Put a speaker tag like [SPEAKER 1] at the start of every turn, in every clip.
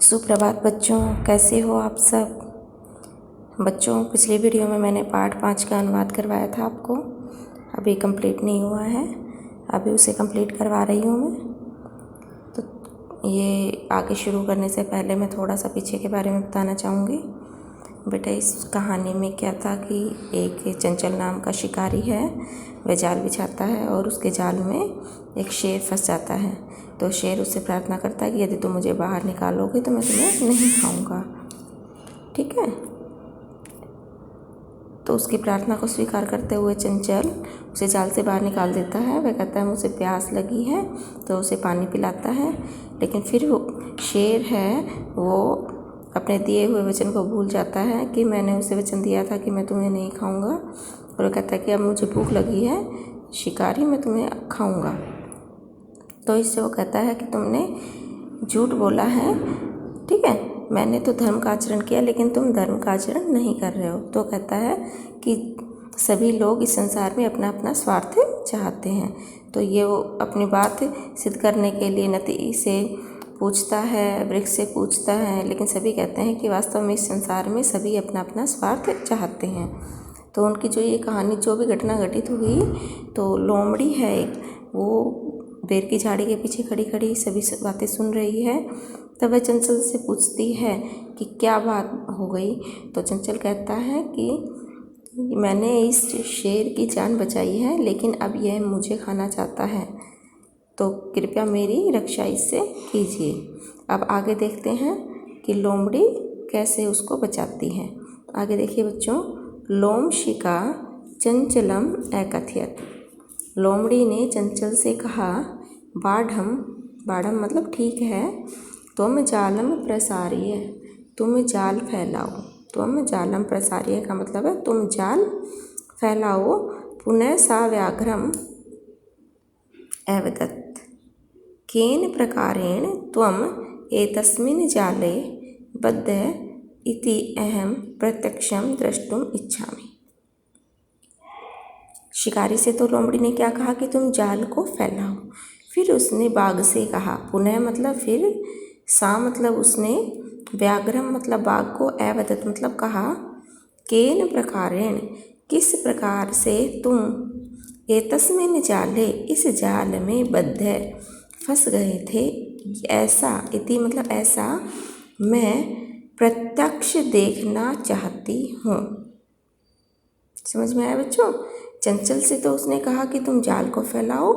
[SPEAKER 1] सुप्रभात बच्चों, कैसे हो आप सब। बच्चों, पिछली वीडियो में मैंने पार्ट 5 का अनुवाद करवाया था आपको। अभी कंप्लीट नहीं हुआ है, अभी उसे कंप्लीट करवा रही हूँ मैं। तो ये आगे शुरू करने से पहले मैं थोड़ा सा पीछे के बारे में बताना चाहूँगी। बेटा, इस कहानी में क्या था कि एक चंचल नाम का शिकारी है, वह जाल बिछाता है और उसके जाल में एक शेर फंस जाता है। तो शेर उससे प्रार्थना करता है कि यदि तुम मुझे बाहर निकालोगे तो मैं तुम्हें नहीं खाऊंगा, ठीक है। तो उसकी प्रार्थना को स्वीकार करते हुए चंचल उसे जाल से बाहर निकाल देता है। वह कहता है मुझे प्यास लगी है, तो उसे पानी पिलाता है। लेकिन फिर वो शेर है, वो अपने दिए हुए वचन को भूल जाता है कि मैंने उसे वचन दिया था कि मैं तुम्हें नहीं खाऊंगा। और वो कहता है कि अब मुझे भूख लगी है शिकारी, मैं तुम्हें खाऊंगा। तो इससे वो कहता है कि तुमने झूठ बोला है, ठीक है, मैंने तो धर्म का आचरण किया लेकिन तुम धर्म का आचरण नहीं कर रहे हो। तो कहता है कि सभी लोग इस संसार में अपना अपना स्वार्थ चाहते हैं। तो ये वो अपनी बात सिद्ध करने के लिए नदी से पूछता है, वृक्ष से पूछता है, लेकिन सभी कहते हैं कि वास्तव में इस संसार में सभी अपना अपना स्वार्थ चाहते हैं। तो उनकी जो ये कहानी, जो भी घटना घटित हुई, तो लोमड़ी है एक, वो बेर की झाड़ी के पीछे खड़ी खड़ी सभी बातें सुन रही है। तब वह चंचल से पूछती है कि क्या बात हो गई। तो चंचल कहता है कि मैंने इस शेर की जान बचाई है, लेकिन अब यह मुझे खाना चाहता है, तो कृपया मेरी रक्षा इससे कीजिए। अब आगे देखते हैं कि लोमड़ी कैसे उसको बचाती है। आगे देखिए बच्चों। लोमशिका चंचलम अकथयत। लोमड़ी ने चंचल से कहा, बाढ़म, बाढ़म मतलब ठीक है, तुम जालम प्रसारिय, तुम जाल फैलाओ। तुम जालम प्रसारिय का मतलब है तुम जाल फैलाओ। पुनः सा व्याघ्रम अवदत्, केन प्रकारेण त्वम एतस्मिन् जाले बद्ध इति अहम प्रत्यक्षम द्रष्टुम इच्छामि। शिकारी से तो लोमड़ी ने क्या कहा कि तुम जाल को फैलाओ। फिर उसने बाघ से कहा, पुनः मतलब फिर, सा मतलब उसने, व्याघ्रम मतलब बाघ को, अवदत् मतलब कहा, केन प्रकारेण किस प्रकार से तुम, एतस्मिन् जाले इस जाल में बद्ध फंस गए थे, ऐसा, इति मतलब ऐसा, मैं प्रत्यक्ष देखना चाहती हूँ। समझ में आया बच्चों। चंचल से तो उसने कहा कि तुम जाल को फैलाओ,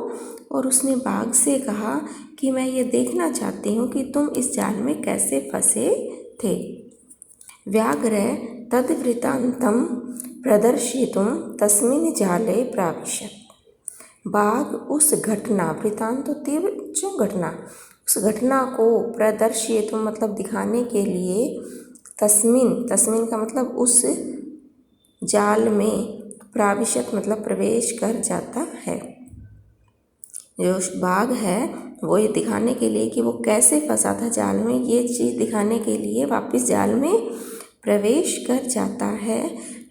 [SPEAKER 1] और उसने बाघ से कहा कि मैं ये देखना चाहती हूँ कि तुम इस जाल में कैसे फंसे थे। व्याघ्र तद्वृत्तान्तं प्रदर्शितुं तस्मिन् जाले प्राविशत्। बाघ उस घटना, वृत्तांत तो तीव्र जो घटना, उस घटना को प्रदर्शितुं मतलब दिखाने के लिए, तस्मिन्, तस्मिन् का मतलब उस जाल में, प्राविशत मतलब प्रवेश कर जाता है। जो बाघ है वो ये दिखाने के लिए कि वो कैसे फंसा था जाल में, ये चीज़ दिखाने के लिए वापस जाल में प्रवेश कर जाता है।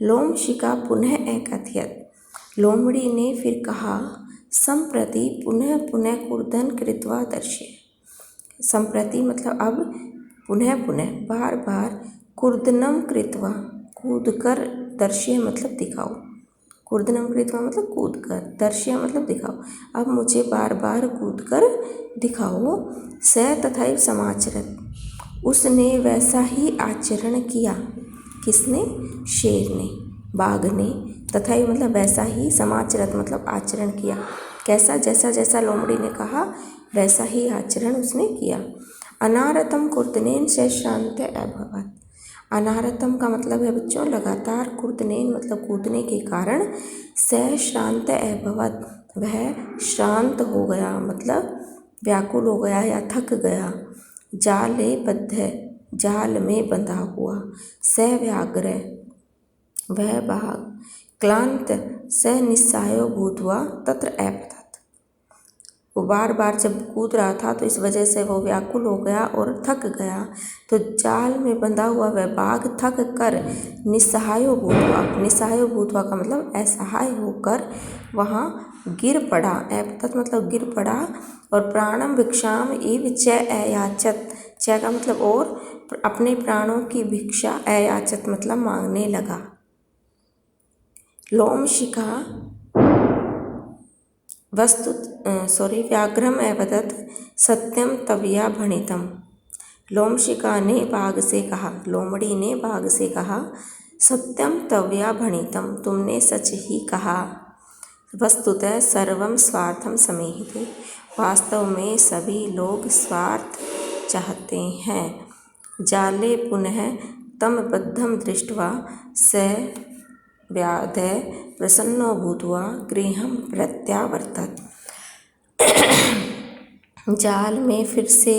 [SPEAKER 1] लोमशिका पुनः अकथयत। लोमड़ी ने फिर कहा, संप्रति पुनः पुनः कूर्दन कृत्वा दर्शय। संप्रति मतलब अब, पुनः पुनः बार बार, कूर्दनम कृत्वा कूद कर, दर्शय मतलब दिखाओ, कूर्दनम कृत्वा मतलब कूद कर, दर्शय मतलब दिखाओ, अब मुझे बार बार कूद कर दिखाओ। स तथैव समाचरत, उसने वैसा ही आचरण किया। किसने? शेर ने, बाघ ने। तथैव मतलब वैसा ही, समाचरत मतलब आचरण किया। कैसा? जैसा जैसा लोमड़ी ने कहा वैसा ही आचरण उसने किया। अनारतम कूर्दनेन स श्रान्त अभवत्। अनारतम का मतलब है बच्चों लगातार, कूर्दनेन मतलब कूदने के कारण, स श्रान्त अभवत् वह श्रांत हो गया, मतलब व्याकुल हो गया या थक गया। जाले बद्ध जाल में बंधा हुआ। स व्याघ्र वह बाघ। क्लांत स निस्सायो भूत्वा तत्र अपतत्। वो बार बार जब कूद रहा था तो इस वजह से वो व्याकुल हो गया और थक गया। तो जाल में बंधा हुआ वह बाघ थक कर निस्सहायो भूत्वा, निस्सहायो भूत्वा का मतलब असहाय होकर वहाँ गिर पड़ा। अपतत् मतलब गिर पड़ा। और प्राणम भिक्षाम इव च अयाचत, च का मतलब और, अपने प्राणों की भिक्षा अयाचत मतलब मांगने लगा। लोमशिखा व्याघ्रम अवदत् सत्यम तवया भणितम। लोमशिखा ने बाघ से कहा, लोमड़ी ने बाघ से कहा, सत्यम तवया भणितम, तुमने सच ही कहा। वस्तुतः सर्वम स्वार्थम समेहिते, वास्तव में सभी लोग स्वार्थ चाहते हैं। जाले पुनः तम बद्धं दृष्ट्वा स व्याधः प्रसन्नो भूत्वा गृहं प्रत्यावर्तत। जाल में फिर से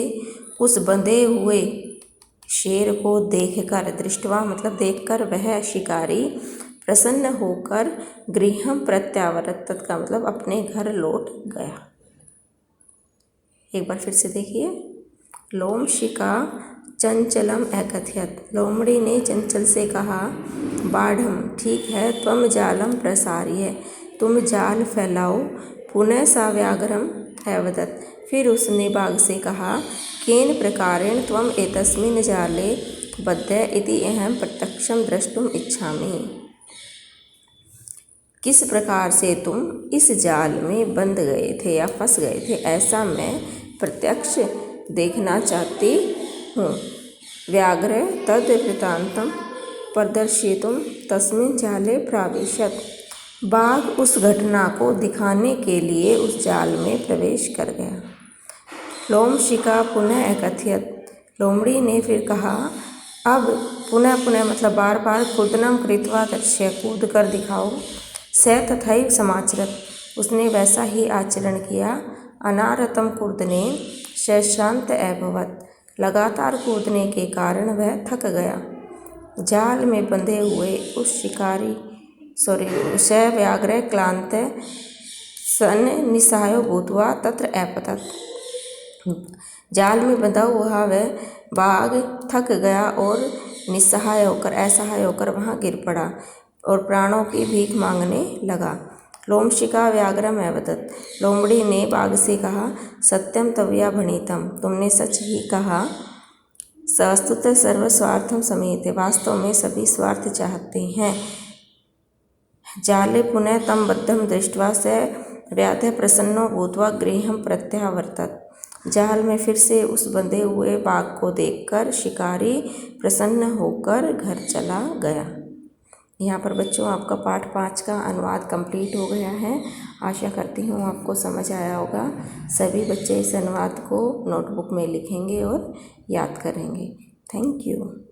[SPEAKER 1] उस बंधे हुए शेर को देखकर, दृष्टवा मतलब देखकर, वह शिकारी प्रसन्न होकर गृहं प्रत्यावर्तत का मतलब अपने घर लौट गया। एक बार फिर से देखिए। लोमशिखा चंचलम अकथयत, लोमड़ी ने चंचल से कहा, बाढ़म ठीक है, त्वम जालम प्रसार्य, तुम जाल फैलाओ। पुनः सा व्याघ्रम अवदत्, फिर उसने बाघ से कहा, केन प्रकारेण त्वम एतस्मिन् जाले बद्धः इति अहं प्रत्यक्षं द्रष्टुम इच्छामि। किस प्रकार से तुम इस जाल में बंध गए थे या फंस गए थे, ऐसा मैं प्रत्यक्ष देखना चाहती हूँ। व्याघ्र तद वृत्तान्तं प्रदर्शयितुं तस्मिन् जाले प्राविशत, बाघ उस घटना को दिखाने के लिए उस जाल में प्रवेश कर गया। लोमशिखा पुनः अकथयत, लोमड़ी ने फिर कहा, अब पुनः पुनः मतलब बार बार कूर्दनं कृत्वा दर्शय, कूद कर दिखाओ। स तथैव समाचरत, उसने वैसा ही आचरण किया। अनारतं कूर्दनेन स श्रान्त अभवत्, लगातार कूदने के कारण वह थक गया। जाल में बंधे हुए उस शिकारी स व्याघ्र क्लांत सन निस्सहायो भूत्वा तत्र अपतत, जाल में बंधा हुआ वह बाघ थक गया और निस्सहाय होकर, असहाय होकर वहाँ गिर पड़ा और प्राणों की भीख मांगने लगा। लोमशिखा व्याघ्रम अवदत्, लोमड़ी ने बाघ से कहा, सत्यम तवया भणितम, तुमने सच ही कहा। वस्तुतः सर्व स्वार्थम समेहिते, वास्तव में सभी स्वार्थ चाहते हैं। जाले पुनः तम बद्धं दृष्ट्वा स व्याधः प्रसन्नो भूत्वा गृहं प्रत्यावर्तत, जाल में फिर से उस बंधे हुए बाघ को देखकर शिकारी प्रसन्न होकर घर चला गया। यहाँ पर बच्चों आपका पाठ 5 का अनुवाद कंप्लीट हो गया है। आशा करती हूँ आपको समझ आया होगा। सभी बच्चे इस अनुवाद को नोटबुक में लिखेंगे और याद करेंगे। Thank you.